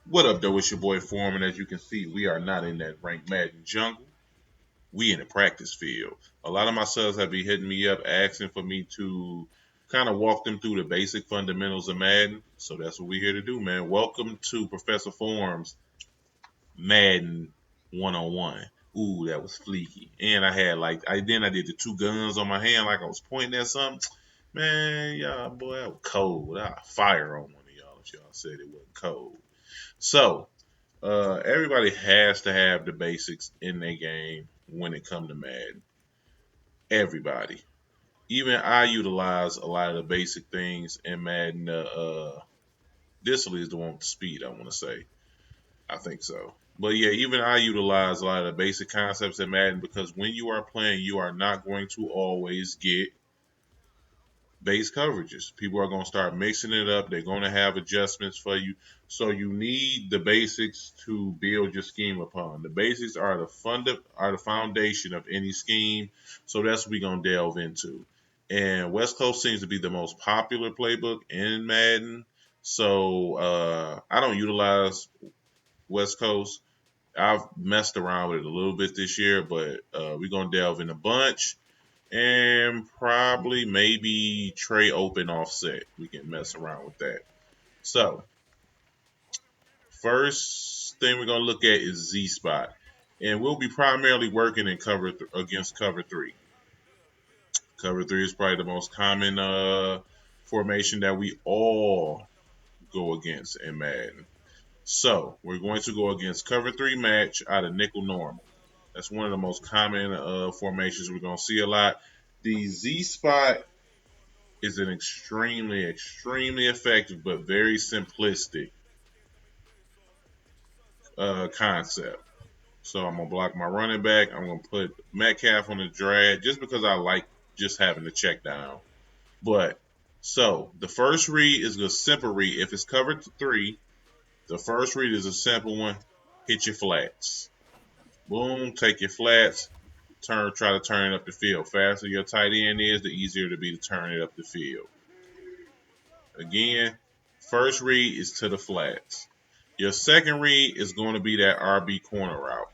What up, though? It's your boy Foreman. As you can see, we are not in that ranked Madden jungle. We in the practice field. A lot of my subs have been hitting me up asking for me to kind of walk them through the basic fundamentals of Madden. So that's what we're here to do, man. Welcome to Professor Form's Madden 101. Ooh, that was fleeky. And I had I did the two guns on my hand like I was pointing at something. Man, y'all, boy, that was cold. I fire on one of y'all if y'all said it wasn't cold. So, everybody has to have the basics in their game when it comes to Madden. Everybody. Even I utilize a lot of the basic things in Madden. This is the one with the speed, I want to say. I think so. But yeah, even I utilize a lot of the basic concepts in Madden because when you are playing, you are not going to always get base coverages. People are going to start mixing it up. They're going to have adjustments for you. So you need the basics to build your scheme upon. The basics are the foundation of any scheme. So that's what we're going to delve into. And West Coast seems to be the most popular playbook in Madden. So I don't utilize West Coast. I've messed around with it a little bit this year, but we're going to delve in a bunch and probably maybe tray open offset. We can mess around with that. So, first thing we're going to look at is Z spot. And we'll be primarily working in against cover three. Cover three is probably the most common formation that we all go against in Madden. So, we're going to go against cover three match out of nickel normal. That's one of the most common formations we're going to see a lot. The Z spot is an extremely effective but very simplistic concept. So I'm gonna block my running back. I'm gonna put Metcalf on the drag just because I like just having to check down. But so the first read is a simple read. If it's covered to three, the first read is a simple one. Hit your flats. Boom, take your flats. Try to turn it up the field. Faster your tight end is, the easier it'll be to turn it up the field. Again, first read is to the flats. Your second read is going to be that RB corner route.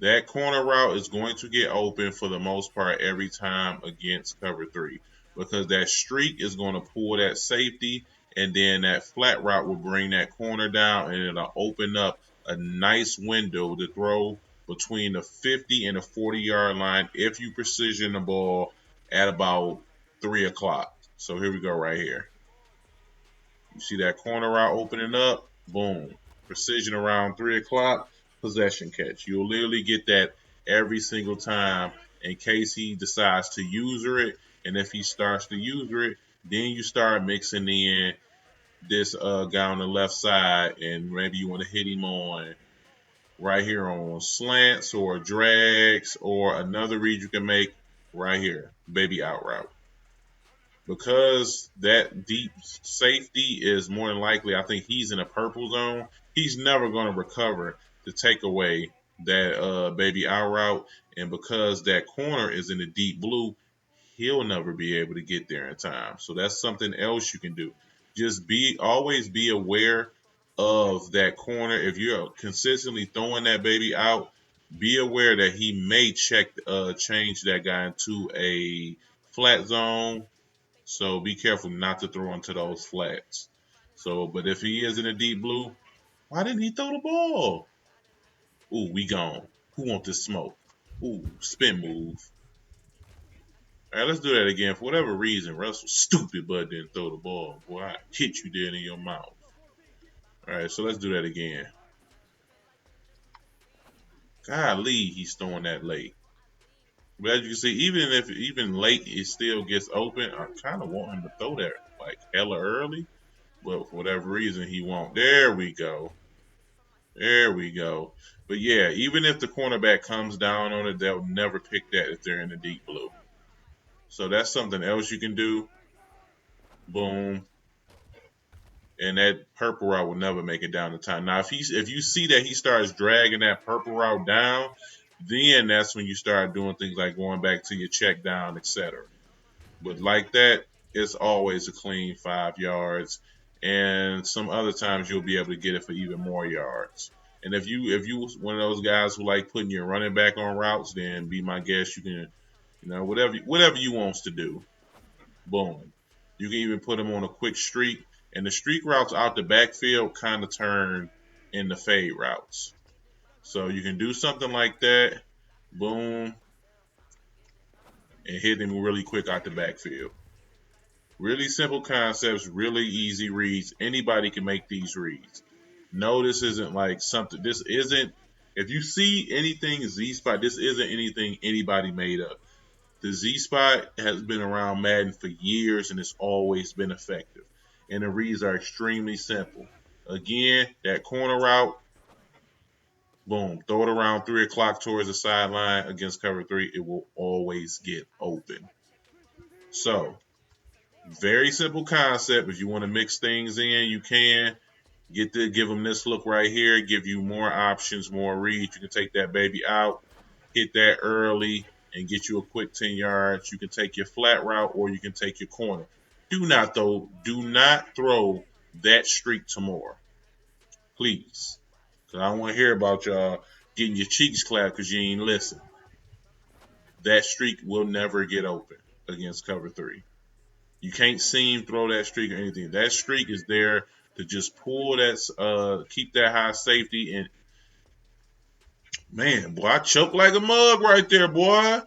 That corner route is going to get open for the most part every time against cover three because that streak is going to pull that safety, and then that flat route will bring that corner down, and it'll open up a nice window to throw between the 50 and the 40-yard line if you precision the ball at about 3 o'clock. So here we go right here. You see that corner route opening up? Boom. Precision around 3 o'clock, possession catch. You'll literally get that every single time in case he decides to user it. And if he starts to user it, then you start mixing in this guy on the left side, and maybe you want to hit him on right here on slants or drags, or another read you can make right here, baby out route. Because that deep safety is more than likely, I think he's in a purple zone. He's never going to recover to take away that baby out route. And because that corner is in the deep blue, he'll never be able to get there in time. So that's something else you can do. Just always be aware of that corner. If you're consistently throwing that baby out, be aware that he may change that guy into a flat zone, so be careful not to throw into those flats. So, but if he is in a deep blue, why didn't he throw the ball? Ooh, we gone. Who want this smoke? Ooh, spin move. All right, let's do that again. For whatever reason, Russell stupid but didn't throw the ball. Boy, I hit you dead in your mouth. All right, so let's do that again. Golly, he's throwing that late. But as you can see, even late, it still gets open. I kind of want him to throw that like hella early. But for whatever reason, he won't. There we go. There we go. But yeah, even if the cornerback comes down on it, they'll never pick that if they're in the deep blue. So that's something else you can do. Boom. And that purple route will never make it down the time. Now, if you see that he starts dragging that purple route down, then that's when you start doing things like going back to your check down, etc. But like that, it's always a clean 5 yards. and some other times you'll be able to get it for even more yards. And if you one of those guys who like putting your running back on routes, then be my guest. You can, whatever you wants to do. Boom. You can even put them on a quick streak, and the streak routes out the backfield kind of turn into fade routes. So you can do something like that. Boom, and hit him really quick out the backfield. Really simple concepts, really easy reads. Anybody can make these reads. No, this isn't like something. This isn't. If you see anything Z Spot, this isn't anything anybody made up. The Z Spot has been around Madden for years and it's always been effective. And the reads are extremely simple. Again, that corner route, boom, throw it around 3 o'clock towards the sideline against cover three. It will always get open. So, very simple concept. If you want to mix things in, you can. Give them this look right here. Give you more options, more reads. You can take that baby out, hit that early, and get you a quick 10 yards. You can take your flat route or you can take your corner. Do not throw that streak to more. Please. Because I don't want to hear about y'all getting your cheeks clapped because you ain't listen. That streak will never get open against cover three. You can't see him throw that streak or anything. That streak is there to just pull that, keep that high safety. And man, boy, I choke like a mug right there, boy.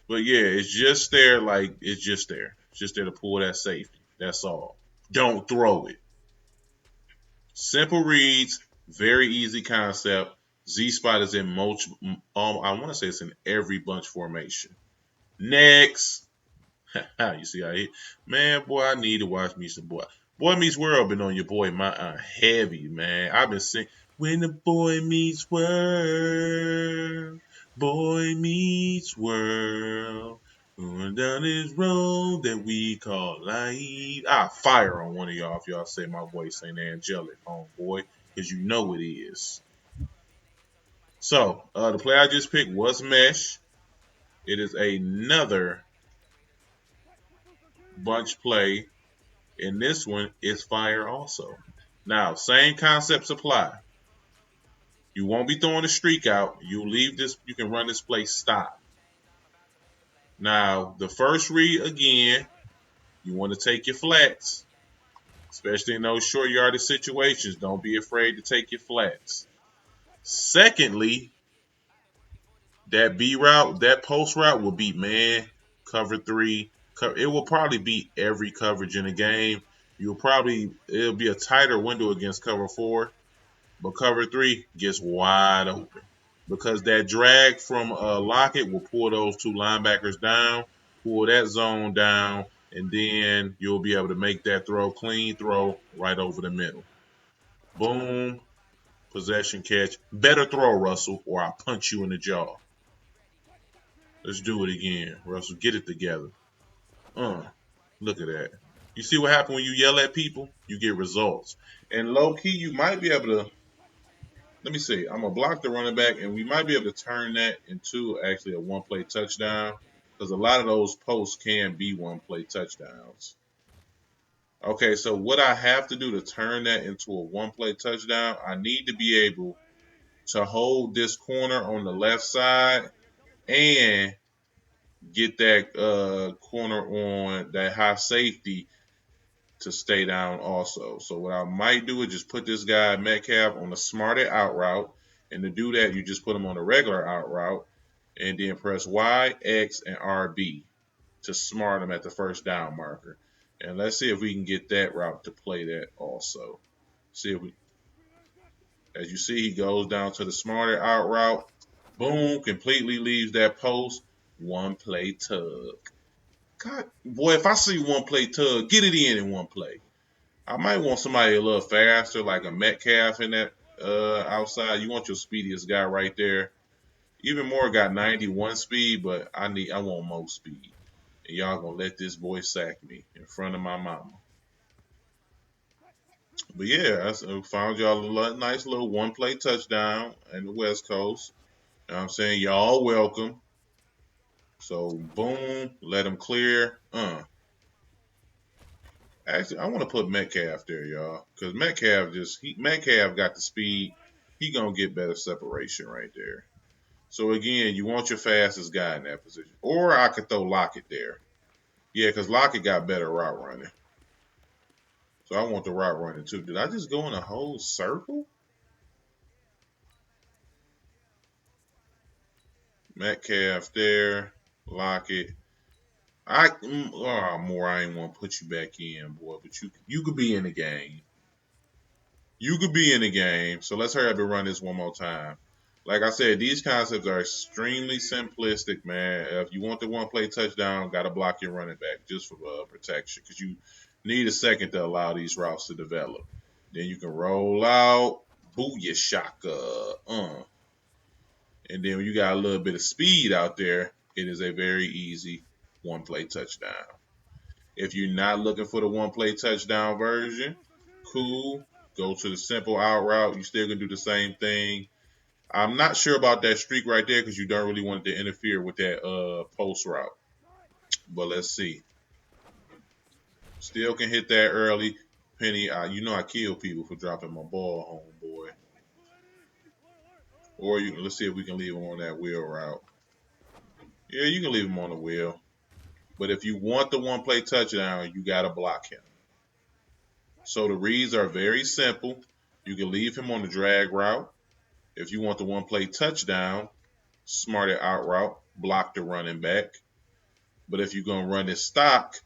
But yeah, it's just there, like it's just there. It's just there to pull that safety. That's all. Don't throw it. Simple reads, very easy concept. Z spot is in most. I want to say it's in every bunch formation. Next. You see how he, man, boy, I need to watch me some boy. Boy Meets World been on your boy my heavy, man. I've been singing when the boy meets world, boy meets world, going down this road that we call life. I fire on one of y'all if y'all say my voice ain't angelic, homeboy, because you know it is. So the play I just picked was mesh. It is another bunch play. And this one is fire also. Now, same concepts apply. You won't be throwing a streak out. You leave this, you can run this play stop. Now, the first read again, you want to take your flats, especially in those short yardage situations. Don't be afraid to take your flats. Secondly, that B route, that post route will be man, cover three. It will probably beat every coverage in the game. It'll be a tighter window against cover four. But cover three gets wide open because that drag from Lockett will pull those two linebackers down, pull that zone down, and then you'll be able to make that clean throw right over the middle. Boom, possession catch. Better throw, Russell, or I'll punch you in the jaw. Let's do it again, Russell. Get it together. Look at that. You see what happens when you yell at people? You get results. And low key, you might be able to. Let me see. I'm gonna block the running back, and we might be able to turn that into actually a one-play touchdown because a lot of those posts can be one-play touchdowns. Okay, so what I have to do to turn that into a one-play touchdown, I need to be able to hold this corner on the left side and get that corner on that high safety to stay down also. So what I might do is just put this guy Metcalf on a smarted out route. And to do that, you just put him on a regular out route and then press Y, X, and RB to smart him at the first down marker. And let's see if we can get that route to play that also. See if we, as you see, he goes down to the smarter out route. Boom, completely leaves that post. One play tug. God, boy, if I see one play tug, get it in one play. I might want somebody a little faster, like a Metcalf in that outside. You want your speediest guy right there. Even more got 91 speed, but I want more speed. And y'all gonna let this boy sack me in front of my mama. But yeah, I found y'all a nice little one-play touchdown in the West Coast. You know what I'm saying? Y'all welcome. So boom, let them clear. Actually, I want to put Metcalf there, y'all, because Metcalf got the speed. He gonna get better separation right there. So again, you want your fastest guy in that position, or I could throw Lockett there. Yeah, because Lockett got better route running. So I want the route running too. Did I just go in a whole circle? Metcalf there, Lockett. More. I ain't want to put you back in, boy, but you could be in the game. You could be in the game. So let's hurry up and run this one more time. Like I said, these concepts are extremely simplistic, man. If you want the one play touchdown, got to block your running back just for protection because you need a second to allow these routes to develop. Then you can roll out, booyah shaka, and then when you got a little bit of speed out there, it is a very easy one play touchdown. If you're not looking for the one play touchdown version, cool. Go to the simple out route. You still gonna do the same thing. I'm not sure about that streak right there because you don't really want it to interfere with that post route. But let's see. Still can hit that early. Penny, you know I kill people for dropping my ball home, boy. Or let's see if we can leave him on that wheel route. Yeah, you can leave him on the wheel. But if you want the one play touchdown, you gotta block him. So the reads are very simple. You can leave him on the drag route. If you want the one play touchdown, smarted out route, block the running back. But if you're gonna run this stock,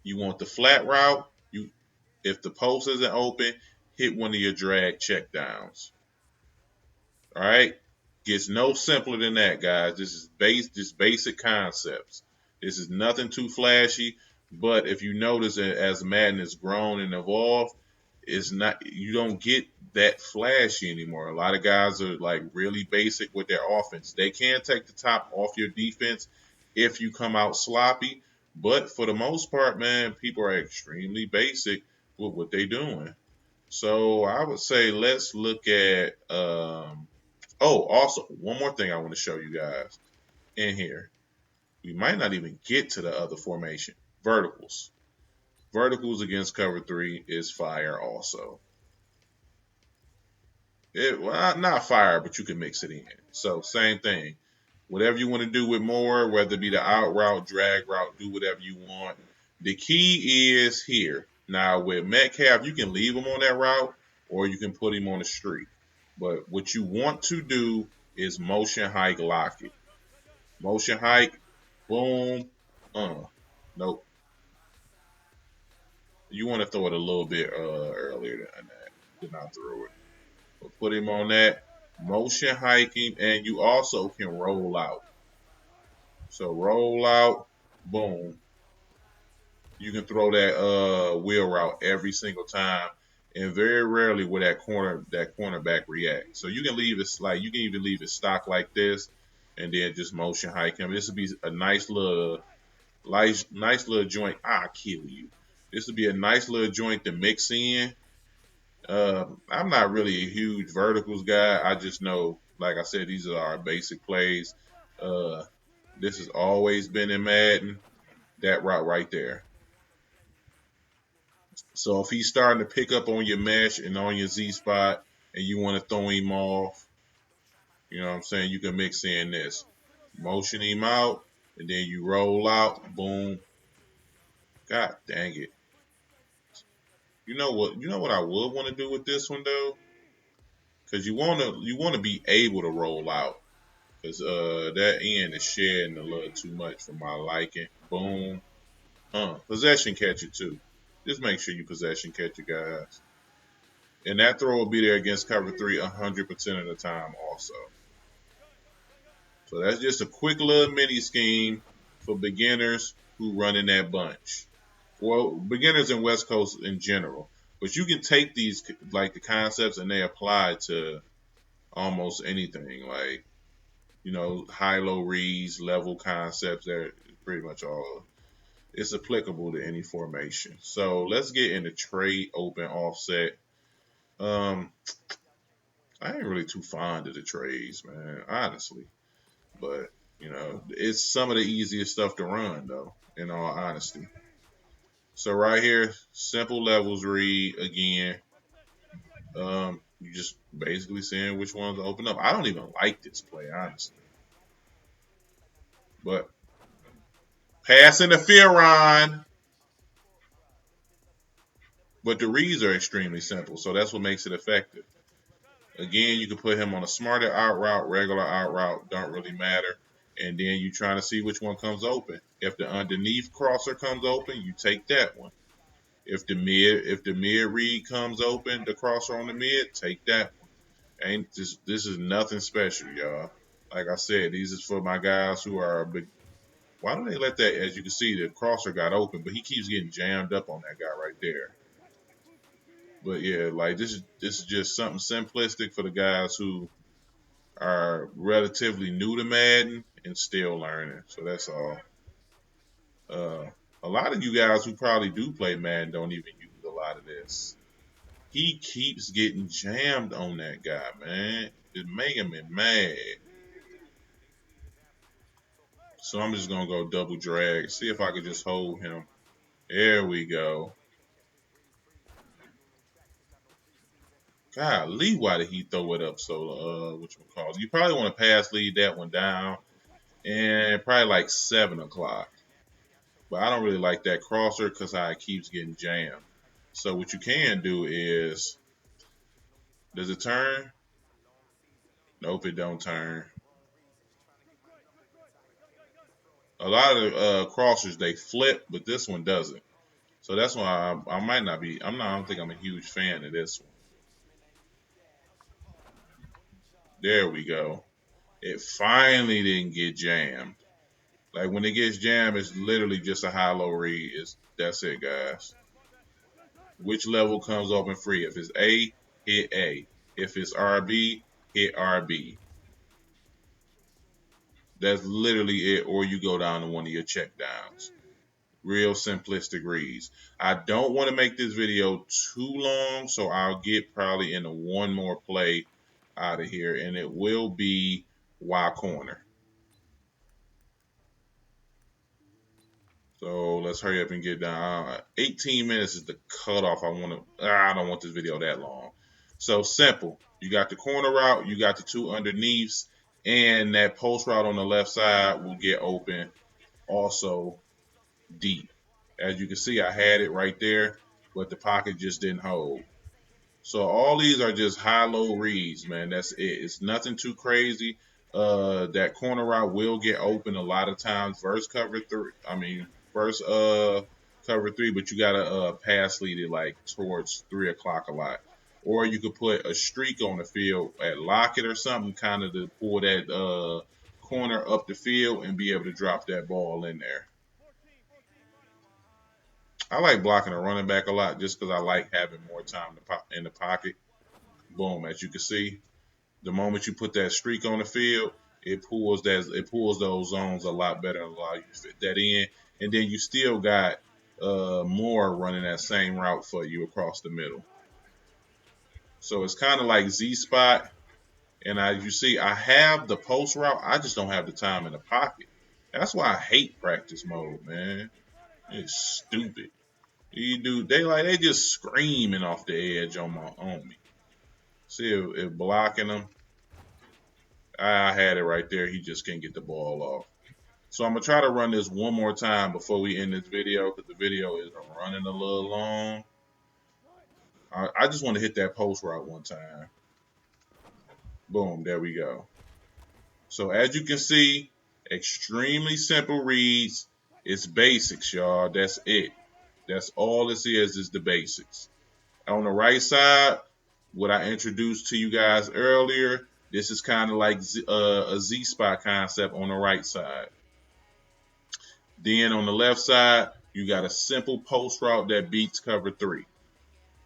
you want the flat route. If the post isn't open, hit one of your drag check downs. All right, gets no simpler than that, guys. This is just basic concepts. This is nothing too flashy. But if you notice as Madden has grown and evolved, it's not you don't get that flashy anymore. A lot of guys are like really basic with their offense. They can take the top off your defense if you come out sloppy, but for the most part, man, people are extremely basic with what they're doing. So I would say let's look at. Oh, also one more thing I want to show you guys in here. We might not even get to the other formation. Verticals. Verticals against cover three is fire also. Not fire, but you can mix it in. So same thing. Whatever you want to do with more, whether it be the out route, drag route, do whatever you want. The key is here. Now with Metcalf, you can leave him on that route or you can put him on the street. But what you want to do is motion hike lock it. Motion hike, boom, nope. You want to throw it a little bit earlier than that. Then I throw it. But put him on that motion hiking, and you also can roll out. So roll out, boom. You can throw that wheel route every single time, and very rarely will that cornerback react. So you can leave it like you can even leave it stock like this, and then just motion hike him. This would be a nice little joint. I'll kill you. This would be a nice little joint to mix in. I'm not really a huge verticals guy. I just know, like I said, these are our basic plays. Uh, this has always been in Madden. That route right there. So if he's starting to pick up on your mesh and on your Z spot, and you want to throw him off, you know what I'm saying? You can mix in this, motion him out, and then you roll out. Boom. God dang it. You know what? You know what I would want to do with this one though, because you wanna be able to roll out, because that end is shedding a little too much for my liking. Boom. Possession catch it too. Just make sure you possession catch it, guys. And that throw will be there against cover three 100% of the time also. So that's just a quick little mini scheme for beginners who run in that bunch. Well, beginners in West Coast in general. But you can take these like the concepts and they apply to almost anything. Like, high-low reads, level concepts. They're pretty much all. It's applicable to any formation. So let's get into trade open offset. Um, I ain't really too fond of the trades, man, honestly. But it's some of the easiest stuff to run, though. In all honesty. So right here, simple levels read again. You just basically saying which ones to open up. I don't even like this play, honestly. But pass interferon. But the reads are extremely simple, so that's what makes it effective. Again, you can put him on a smarter out route, regular out route, don't really matter. And then you trying to see which one comes open. If the underneath crosser comes open, you take that one. If the mid read comes open, the crosser on the mid, take that one. Ain't this is nothing special, y'all. Like I said, these is for my guys who are big. Why don't they let that? As you can see, the crosser got open, but he keeps getting jammed up on that guy right there. But yeah, like this is just something simplistic for the guys who are relatively new to Madden and still learning. So that's all. Uh, a lot of you guys who probably do play Madden don't even use a lot of this. He keeps getting jammed on that guy, man. It's making me mad. So I'm just gonna go double drag, see if I can just hold him. There we go. Golly, why did he throw it up so what you call it? You probably want to pass lead that one down and probably like 7 o'clock. But I don't really like that crosser because how it keeps getting jammed. So what you can do is, does it turn? Nope, it don't turn. A lot of crossers they flip, but this one doesn't. So that's why I might not be. I don't think I'm a huge fan of this one. There we go. It finally didn't get jammed. Like when it gets jammed, it's literally just a high-low read. That's it, guys. Which level comes open free? If it's A, hit A. If it's RB, hit RB. That's literally it. Or you go down to one of your check downs. Real simplistic reads. I don't want to make this video too long, so I'll get probably into one more play out of here, and it will be Y corner. So let's hurry up and get down. 18 minutes is the cutoff. I don't want this video that long. So simple. You got the corner route, you got the two underneaths, and that post route on the left side will get open also deep. As you can see, I had it right there, but the pocket just didn't hold. So all these are just high-low reads, man. That's it. It's nothing too crazy. That corner route will get open a lot of times. First cover three. I mean, first cover three, but you gotta pass lead it like towards 3 o'clock a lot. Or you could put a streak on the field at locket or something, kind of to pull that corner up the field and be able to drop that ball in there. I like blocking a running back a lot just because I like having more time in the pocket. Boom, as you can see, the moment you put that streak on the field, it pulls those zones a lot better and allow you to fit that in. And then you still got more running that same route for you across the middle. So it's kind of like Z spot. And you see, I have the post route. I just don't have the time in the pocket. That's why I hate practice mode, man. It's stupid. They just screaming off the edge on me. See if blocking them. I had it right there. He just can't get the ball off. So I'm gonna try to run this one more time before we end this video because the video is running a little long. I just want to hit that post route one time. Boom, there we go. So as you can see, extremely simple reads. It's basics, y'all. That's it. That's all this is the basics. On the right side, what I introduced to you guys earlier, this is kind of like a Z spot concept on the right side. Then on the left side, you got a simple post route that beats cover three.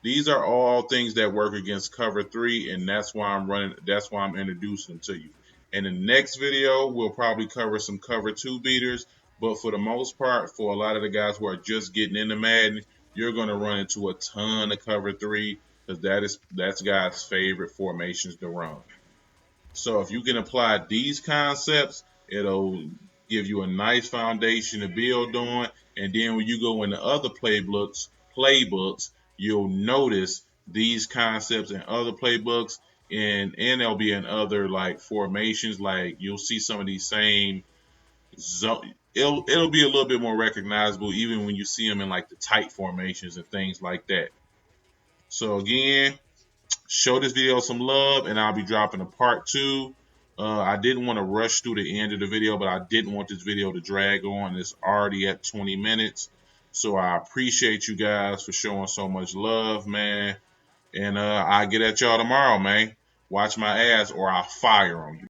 These are all things that work against cover three, and that's why I'm introducing them to you. In the next video, we'll probably cover some cover two beaters, but for the most part, for a lot of the guys who are just getting into Madden, you're going to run into a ton of cover three because that's guys' favorite formations to run. So if you can apply these concepts, it'll give you a nice foundation to build on, And then when you go into other playbooks, you'll notice these concepts in other playbooks, and they'll be in other like formations. Like you'll see some of these same zone. It'll be a little bit more recognizable even when you see them in like the tight formations and things like that. So again, show this video some love, and I'll be dropping a part two. I didn't want to rush through the end of the video, but I didn't want this video to drag on. It's already at 20 minutes. So I appreciate you guys for showing so much love, man. And I'll get at y'all tomorrow, man. Watch my ass or I'll fire them.